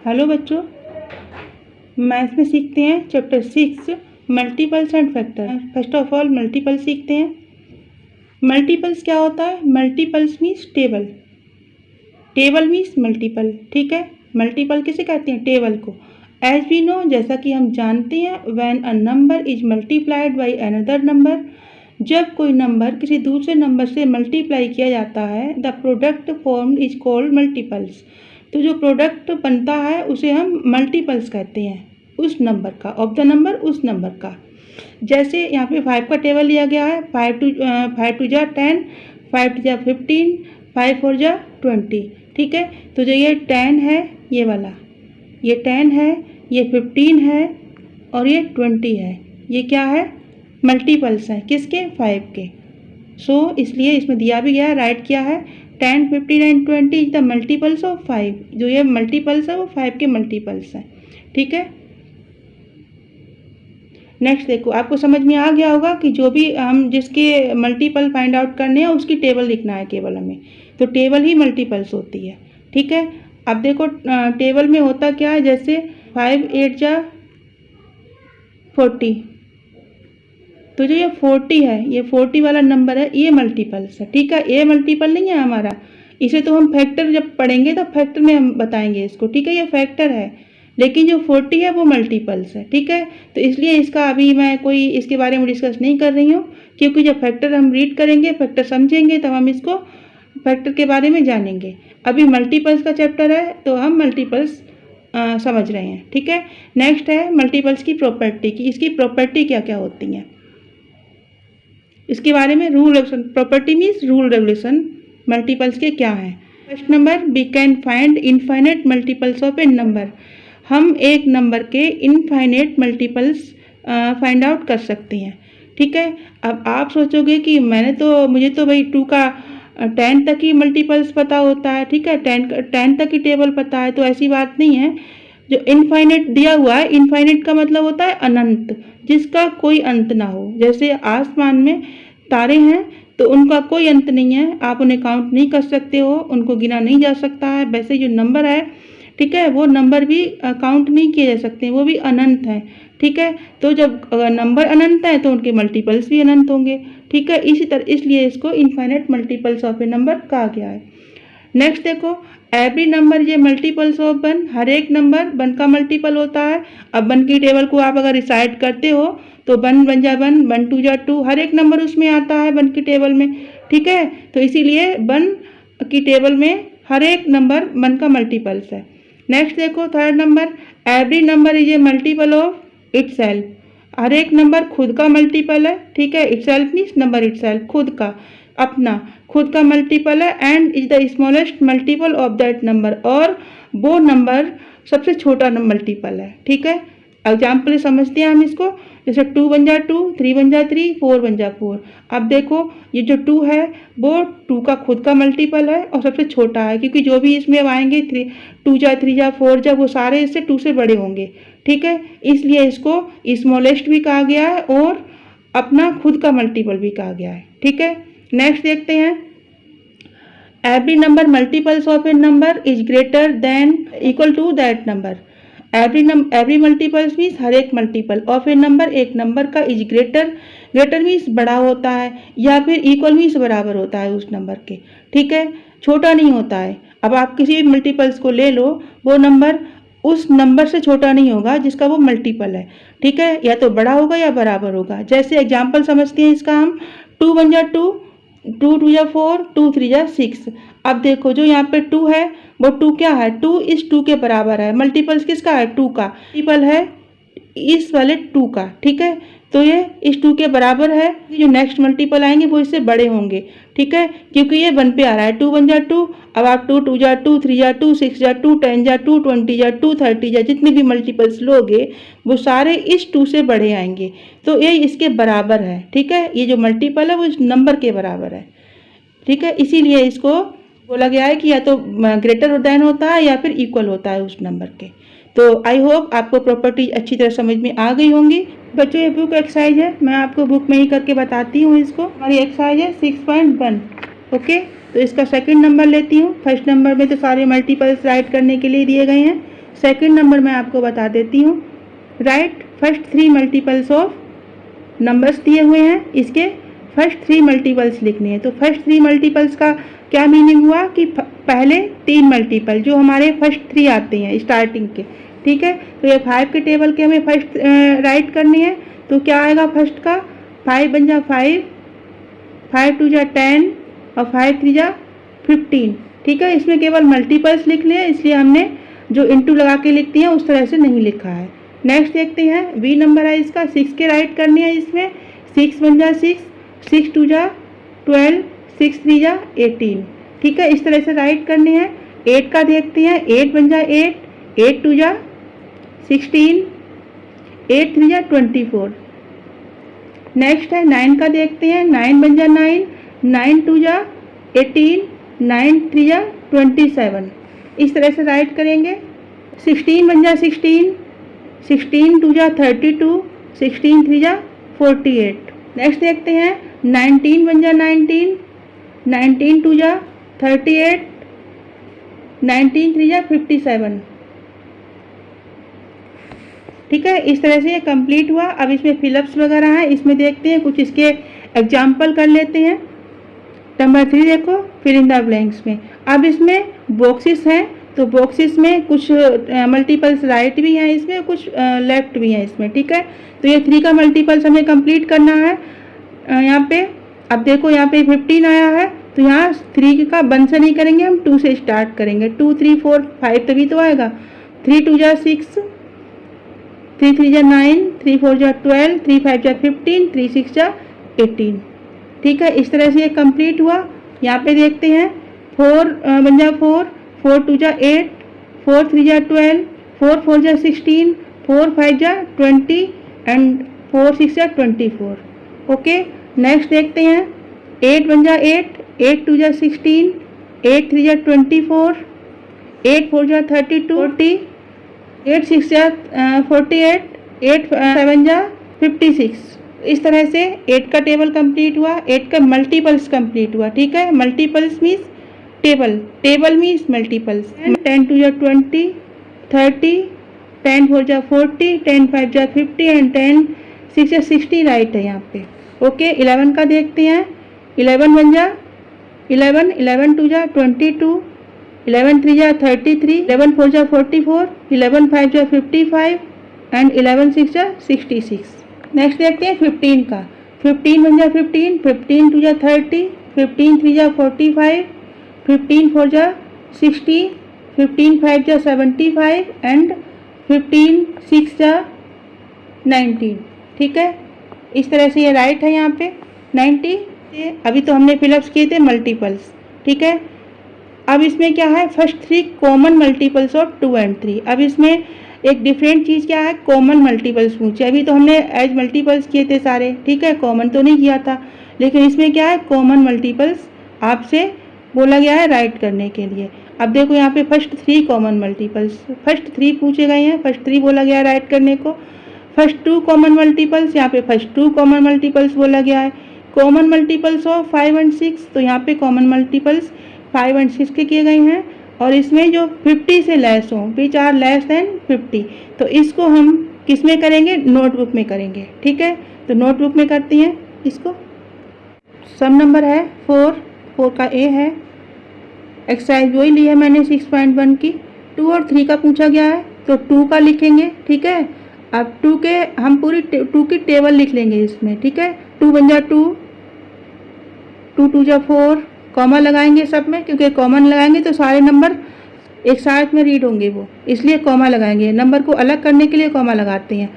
Hello बच्चों, maths में सीखते हैं chapter 6 multiples and factor. First of all multiple सीखते हैं। मल्टीपल्स क्या होता है? Multiples means table, table means multiple. ठीक है, मल्टीपल किसे कहते हैं? टेबल को। एज वी नो, जैसा कि हम जानते हैं, when a number is multiplied by another number, जब कोई नंबर किसी दूसरे नंबर से मल्टीप्लाई किया जाता है, the product form is called multiples. तो जो प्रोडक्ट बनता है उसे हम मल्टीपल्स कहते हैं, उस नंबर का, ऑफ द नंबर, उस नंबर का। जैसे यहाँ पे 5 का टेबल लिया गया है, 5 टू जा 10, 5 टू जा 15, 5 4 जा 20। ठीक है, तो जो ये 10 है, ये वाला, ये 10 है, ये 15 है और ये 20 है, ये क्या है? मल्टीपल्स हैं। किसके? 5 के। सो इसलिए इसमें दिया भी गया है, राइट किया है 10, 15 and 20 is the multiples of 5। जो ये मल्टीपल्स है वो 5 के मल्टीपल्स हैं। ठीक है, नेक्स्ट देखो, आपको समझ में आ गया होगा कि जो भी हम जिसके मल्टीपल फाइंड आउट करने हैं उसकी टेबल लिखना है केवल हमें, तो टेबल ही मल्टीपल्स होती है। ठीक है, अब देखो टेबल में होता क्या है, जैसे 5 8 जा 40, तो जो ये 40 है, ये 40 वाला नंबर है, ये मल्टीपल्स है। ठीक है, ये मल्टीपल नहीं है हमारा, इसे तो हम फैक्टर जब पढ़ेंगे तो फैक्टर में हम बताएंगे इसको। ठीक है, ये फैक्टर है, लेकिन जो 40 है वो मल्टीपल्स है। ठीक है, तो इसलिए इसका अभी मैं कोई इसके बारे में डिस्कस नहीं कर रही हूँ, क्योंकि जब फैक्टर हम रीड करेंगे, फैक्टर समझेंगे, तब हम इसको फैक्टर के बारे में जानेंगे। अभी मल्टीपल्स का चैप्टर है तो हम मल्टीपल्स समझ रहे हैं। ठीक है, नेक्स्ट है मल्टीपल्स की प्रॉपर्टी की, इसकी प्रॉपर्टी क्या क्या होती हैं, इसके बारे में rule regulation. Property means rule regulation multiples के क्या हैं। First number, we can find infinite multiples of a number. हम एक नंबर के इनफाइनाइट मल्टीपल्स फाइंड आउट कर सकते हैं। ठीक है, अब आप सोचोगे कि मुझे तो भाई 2 का 10 तक ही मल्टीपल्स पता होता है। ठीक है, 10 तक ही टेबल पता है, तो ऐसी बात नहीं है। जो इनफाइनाइट दिया हुआ है, इनफाइनाइट का मतलब होता है अनंत, जिसका कोई अंत ना हो। जैसे आसमान में तारे हैं तो उनका कोई अंत नहीं है, आप उन्हें काउंट नहीं कर सकते हो, उनको गिना नहीं जा सकता है। वैसे जो नंबर है, ठीक है, वो नंबर भी काउंट नहीं किए जा सकते, वो भी अनंत है। ठीक है, तो जब नंबर अनंत है तो उनके मल्टीपल्स भी अनंत होंगे। ठीक है, इसी तरह इसलिए इसको infinite multiples of a number कहा गया है। नेक्स्ट देखो, एवरी नंबर ये मल्टीपल्स ऑफ 1, हर एक नंबर 1 का मल्टीपल होता है। अब 1 की टेबल को आप अगर रिसाइड करते हो तो 1 1 जा 1, 1 2 जा 2, हर एक नंबर उसमें आता है 1 की टेबल में। ठीक है, तो इसीलिए 1 की टेबल में हर एक नंबर 1 का मल्टीपल्स है। नेक्स्ट देखो, third number, every number is a multiple of itself. हर एक नंबर खुद का मल्टीपल है। ठीक है, इटसेल्फ मीन्स नंबर इटसेल्फ, खुद का, अपना खुद का मल्टीपल है, and is the smallest multiple of that number, और वो नंबर सबसे छोटा मल्टीपल है। ठीक है, एग्जाम्पल समझते हैं हम इसको, जैसे 2 1 जा 2, 3 1 जा 3, 4 1 जा 4। अब देखो, ये जो 2 है वो 2 का खुद का मल्टीपल है और सबसे छोटा है, क्योंकि जो भी इसमें अब आएंगे 2 जा 3 जा 4 जा, वो सारे इससे 2 से बड़े होंगे। ठीक है, इसलिए इसको स्मॉलेस्ट भी कहा गया है और अपना खुद का मल्टीपल भी कहा गया है। ठीक है, नेक्स्ट देखते हैं, every number multiples of a number is greater than equal to that number. Every multiples means हर एक मल्टीपल ऑफ ए नंबर, एक नंबर का, इज ग्रेटर, ग्रेटर मीन्स बड़ा होता है, या फिर इक्वल मीन्स बराबर होता है उस नंबर के। ठीक है, छोटा नहीं होता है। अब आप किसी भी मल्टीपल्स को ले लो, वो नंबर उस नंबर से छोटा नहीं होगा जिसका वो मल्टीपल है। ठीक है, या तो बड़ा होगा या बराबर होगा। जैसे एग्जाम्पल समझते हैं इसका हम, 2 1 जा 2, 2 2 जा 4, 2 3 जा 6। अब देखो, जो यहाँ पे 2 है वो 2 क्या है? 2 इस 2 के बराबर है। मल्टीपल्स किसका है? 2 का। मल्टीपल है इस वाले 2 का। ठीक है, तो ये इस 2 के बराबर है। जो नेक्स्ट मल्टीपल आएंगे वो इससे बड़े होंगे। ठीक है, क्योंकि ये 1 पे आ रहा है, 2 1 जा 2। अब आप 2 2 जा 2, 3 जा 2, 6 जा 2, 10 जा 2, 20 जा 2, 30 जा, जितने भी मल्टीपल्स लोगे वो सारे इस 2 से बड़े आएंगे, तो ये इसके बराबर है। ठीक है, ये जो मल्टीपल है वो इस नंबर के बराबर है। ठीक है, इसीलिए इसको बोला गया है कि या तो ग्रेटर देन होता है या फिर इक्वल होता है उस नंबर के। तो आई होप आपको प्रॉपर्टी अच्छी तरह समझ में आ गई होंगी। बच्चों, ये बुक एक्सरसाइज है, मैं आपको बुक में ही करके बताती हूँ इसको। हमारी एक्सरसाइज है 6.1। ओके, तो इसका सेकंड नंबर लेती हूँ। फर्स्ट नंबर में तो सारे मल्टीपल्स राइट करने के लिए दिए गए हैं। सेकंड नंबर मैं आपको बता देती हूँ। Right first 3 multiples of numbers दिए हुए हैं, इसके फर्स्ट 3 मल्टीपल्स लिखने हैं। तो फर्स्ट 3 मल्टीपल्स का क्या मीनिंग हुआ कि पहले 3 मल्टीपल जो हमारे फर्स्ट 3 आते हैं स्टार्टिंग के, ठीक है। तो ये 5 के टेबल के हमें फर्स्ट राइट करनी है। तो क्या आएगा फर्स्ट का, 5 बन जा 5, 5 2 जा 10 और 5 3 जा 15, ठीक है। इसमें केवल मल्टीपल्स लिखने हैं, इसलिए हमने जो इंटू लगा के लिखती हैं उस तरह से नहीं लिखा है। नेक्स्ट देखते हैं, बी नंबर है इसका, 6 के राइट करनी है। इसमें 6 बन जा 6, 6 2 जा 12, 6 3 जा 18, ठीक है। इस तरह से राइट करनी है। 8 का देखते हैं, 8 बन जा 8, 8 2 जा 16, 8 3 जा 24। नेक्स्ट है 9 का देखते हैं, 9 बन जा 9, 9 2 जा 18, 9 3 जा 27। इस तरह से राइट करेंगे। 16 बन जा 16, 16 2 जा 32, 16 3 जा 48। नेक्स्ट देखते हैं 19 बन जा 19, 19 2 जा 38, 19 3 जा 57, ठीक है। इस तरह से ये कंप्लीट हुआ। अब इसमें फिलअप्स वगैरह हैं, इसमें देखते हैं कुछ इसके एग्जाम्पल कर लेते हैं। नंबर 3 देखो, फिल इन द ब्लैंक्स में। अब इसमें बॉक्सेस हैं, तो बॉक्सेस में कुछ मल्टीपल्स राइट भी हैं, इसमें कुछ लेफ्ट भी हैं इसमें, ठीक है। तो ये 3 का मल्टीपल्स हमें कंप्लीट करना है यहाँ पे। अब देखो यहाँ पे 15 आया है, तो यहाँ 3 का 1 से नहीं करेंगे, हम 2 से स्टार्ट करेंगे। 2 3 4 5 तभी तो आएगा। 3 2 जा 6, 3 3 जा 9, 3 4 जा 12, 3 5 जा 15, 3 6 जा 18, ठीक है। इस तरह से ये कंप्लीट हुआ। यहाँ पे देखते हैं 4 बन जा 4, 4 2 जा 8, 4 3 जा 12, 4 4 जा 16, 4 5 जा 20 एंड 4 6 जा 24, ओके। नेक्स्ट देखते हैं 8 बन जा 8, 8 2 जा 16, 8 3 जा 24, 8 4 जा 32, 40, 8 6 जा 48, 8 7 जा 56। इस तरह से 8 का टेबल कंप्लीट हुआ, 8 का मल्टीपल्स कंप्लीट हुआ, ठीक है। Multiples means table, table means multiples. 10 2 जा 20, 30, 10 4 जा 40, 10 5 जा 50 एंड 10 6 जा 60 राइट है यहाँ पे, ओके। 11 का देखते हैं, 11 बन जा 11, 11 2 जा 22, 11 3 जा 33, 11 4 जा 44, 11 5 जा 55 एंड 11 6 जा 66। नेक्स्ट देखते हैं 15 का। 15 बन जा 15, 15 2 जा 30, 15 3 जा 45, 15 4 जा 60, 15 5 जा 75 एंड 15 6 जा 19, ठीक है। इस तरह से ये राइट है यहाँ पे 90। अभी तो हमने फिलअप्स किए थे मल्टीपल्स, ठीक है। अब इसमें क्या है, first 3 common multiples of 2 and 3। अब इसमें एक डिफरेंट चीज़ क्या है, कॉमन मल्टीपल्स पूछे। अभी तो हमने एज मल्टीपल्स किए थे सारे, ठीक है, कॉमन तो नहीं किया था। लेकिन इसमें क्या है, कॉमन मल्टीपल्स आपसे बोला गया है राइट करने के लिए। अब देखो यहाँ पे फर्स्ट 3 कॉमन मल्टीपल्स, फर्स्ट 3 पूछे गए हैं, फर्स्ट 3 बोला गया है राइट करने को। फर्स्ट 2 कॉमन मल्टीपल्स, यहाँ पे फर्स्ट 2 कॉमन मल्टीपल्स बोला गया है। कॉमन मल्टीपल्स ऑफ 5 एंड 6, तो यहाँ पे कॉमन मल्टीपल्स 5 एंड 6 के किए गए हैं। और इसमें जो 50 से लेस हो, विच आर लेस देन 50, तो इसको हम किस में करेंगे, नोटबुक में करेंगे, ठीक है। तो नोटबुक में करती हैं इसको। सम नंबर है 4 का ए है। एक्सरसाइज वही ली है मैंने 6.1 की। 2 और 3 का पूछा गया है, तो 2 का लिखेंगे, ठीक है। अब 2 के हम पूरी 2 की टेबल लिख लेंगे इसमें, ठीक है। 2 बन जा 2, 2 2 जा 4, कॉमा लगाएंगे सब में, क्योंकि कॉमन लगाएंगे तो सारे नंबर एक साथ में रीड होंगे वो, इसलिए कॉमा लगाएंगे। नंबर को अलग करने के लिए कॉमा लगाते हैं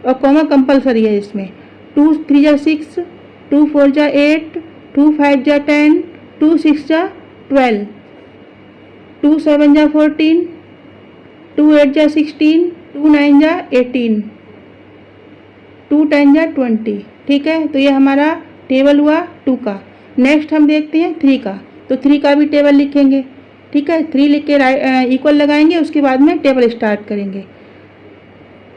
और कॉमा कंपलसरी है इसमें। 2 3 जा 6, 2 4 जा 8, 2 5 जा 10, 2 6 जा 12, 2 7 जा 14, 2 8 जा 16, 2 9 जा 18, 2 10 जा 20, ठीक है। तो ये हमारा टेबल हुआ 2 का। नेक्स्ट हम देखते हैं 3 का। तो 3 का भी टेबल लिखेंगे, ठीक है। 3 लिख के इक्वल लगाएंगे, उसके बाद में टेबल स्टार्ट करेंगे।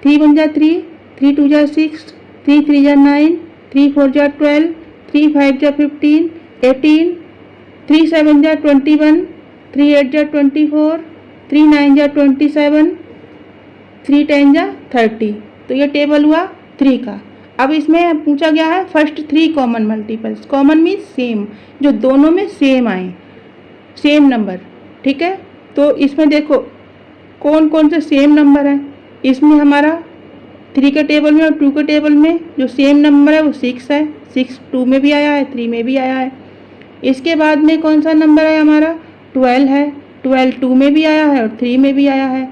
3 बन जा 3, 3 2 जा 6, 3 3 जा 9, 3 4 जा 12, 3 5 जा 15, 18, 3 7 जा 21, 3 8 जा 24, 3 9 जा 27, 3 10 जा 30, तो ये टेबल हुआ 3 का। अब इसमें पूछा गया है first 3 common multiples. Common means same, जो दोनों में सेम आए, सेम नंबर, ठीक है। तो इसमें देखो कौन कौन से सेम नंबर हैं। इसमें हमारा 3 के टेबल में और 2 के टेबल में जो सेम नंबर है वो 6 है। 6 2 में भी आया है, 3 में भी आया है। इसके बाद में कौन सा नंबर है हमारा, 12 है। 12 2 में भी आया है और 3 में भी आया है।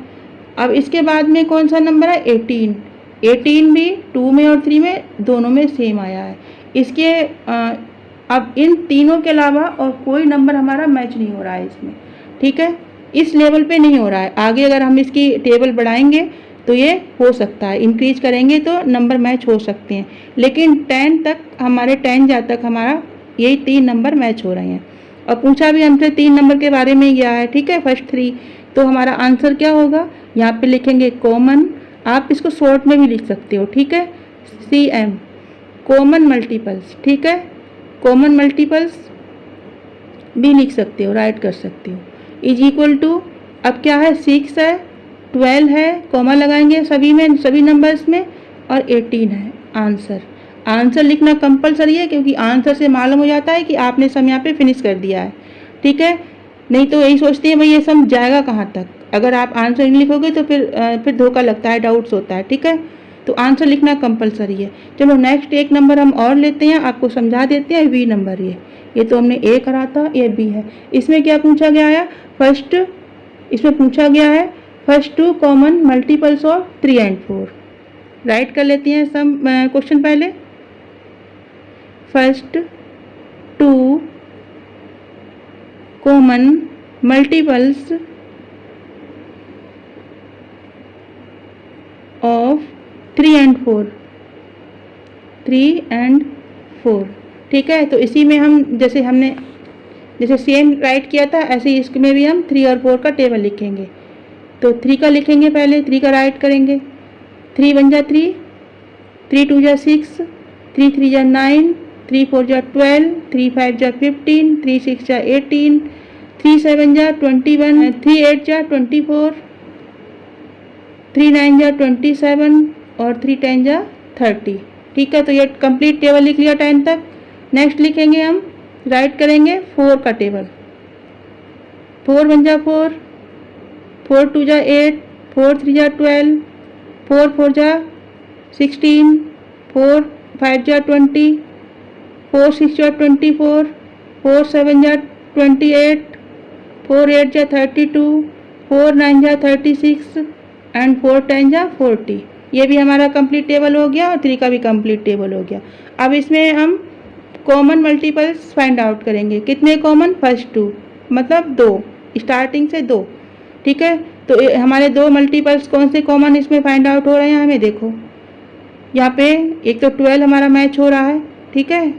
अब इसके बाद में कौन सा नंबर है, 18। 18 भी 2 में और 3 में दोनों में सेम आया है। इसके अब इन तीनों के अलावा और कोई नंबर हमारा मैच नहीं हो रहा है इसमें, ठीक है। इस लेवल पे नहीं हो रहा है। आगे अगर हम इसकी टेबल बढ़ाएंगे तो ये हो सकता है, इंक्रीज करेंगे तो नंबर मैच हो सकते हैं, लेकिन 10 तक हमारे 10 जा तक हमारा यही 3 नंबर मैच हो रहे हैं। और पूछा भी हमसे 3 नंबर के बारे में गया है, ठीक है, फर्स्ट 3। तो हमारा आंसर क्या होगा, यहाँ पे लिखेंगे कॉमन। आप इसको शॉर्ट में भी लिख सकते हो, ठीक है, CM, कॉमन मल्टीपल्स, ठीक है। कॉमन मल्टीपल्स भी लिख सकते हो, राइट कर सकते हो। इज इक्वल टू, अब क्या है, 6 है, 12 है, कॉमा लगाएंगे सभी में, सभी नंबर्स में, और 18 है आंसर। आंसर लिखना कंपलसरी है, क्योंकि आंसर से मालूम हो जाता है कि आपने सम यहाँ पे फिनिश कर दिया है, ठीक है। नहीं तो यही सोचते हैं भाई ये सम जाएगा कहाँ तक। अगर आप आंसर नहीं लिखोगे तो फिर धोखा लगता है, डाउट्स होता है, ठीक है। तो आंसर लिखना कंपलसरी है। चलो नेक्स्ट एक नंबर हम और लेते हैं, आपको समझा देते हैं। बी नंबर, ये तो हमने ए करा था, ये बी है। इसमें क्या पूछा गया है, फर्स्ट, इसमें पूछा गया है first 2 common multiples of 3 and 4। Right कर लेते हैं सम क्वेश्चन पहले। First 2 common multiples of 3 and 4, 3 and 4, ठीक है। तो इसी में हम जैसे सेम राइट किया था, ऐसे ही इसमें भी हम 3 और 4 का टेबल लिखेंगे। तो 3 का लिखेंगे पहले, 3 का राइट करेंगे। 3 1 जा 3, 3 2 जा 6, 3 3 जा 9, 3 4 जा 12, 3 5 जा 15, 3 6 जा 18, 3 7 जा 21, 3 8 जा 24, 3 9 जा 27 और 3 10 जा 30, ठीक है। तो ये कंप्लीट टेबल लिख लिया 10 तक। नेक्स्ट लिखेंगे हम, राइट करेंगे 4 का टेबल। 4 1 जा 4, 4 2 जा 8, 4 3 जा 12, 4 4 जा 16, 4 5 जा 20, 4 6 जा 24, 4 7 जा 28, 4 8 जा 32, 4 9 जा 36 एंड 4 10 जा 40। ये भी हमारा कंप्लीट टेबल हो गया और 3 का भी कंप्लीट टेबल हो गया। अब इसमें हम कॉमन मल्टीपल्स फाइंड आउट करेंगे। कितने कॉमन, फर्स्ट 2, मतलब 2, स्टार्टिंग से 2, ठीक है। तो हमारे 2 मल्टीपल्स कौन से कॉमन इसमें फाइंड आउट हो रहे हैं, हमें देखो यहाँ पे एक तो 12 हमारा मैच हो रहा है, ठीक है।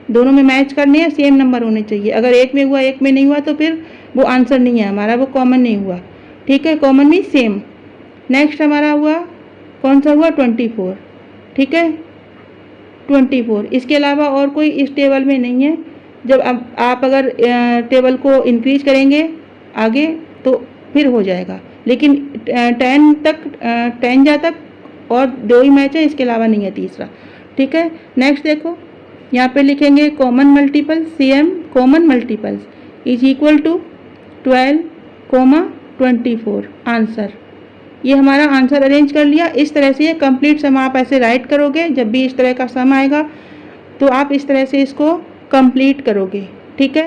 दोनों में मैच करने हैं, सेम नंबर होने चाहिए। अगर एक में हुआ एक में नहीं हुआ तो फिर वो आंसर नहीं है हमारा, वो कॉमन नहीं हुआ, ठीक है। Common mean same. नेक्स्ट हमारा हुआ कौन सा हुआ, 24, ठीक है, 24। इसके अलावा और कोई इस टेबल में नहीं है। जब आप अगर टेबल को इंक्रीज करेंगे आगे तो फिर हो जाएगा, लेकिन 10 तक 10 जा तक और 2 ही मैच है, इसके अलावा नहीं है तीसरा, ठीक है। नेक्स्ट देखो यहाँ पे लिखेंगे common multiple, CM common multiples is equal to 12, 24 answer. ये हमारा आंसर अरेंज कर लिया। इस तरह से ये कंप्लीट सम आप ऐसे राइट करोगे। जब भी इस तरह का सम आएगा तो आप इस तरह से इसको कंप्लीट करोगे, ठीक है।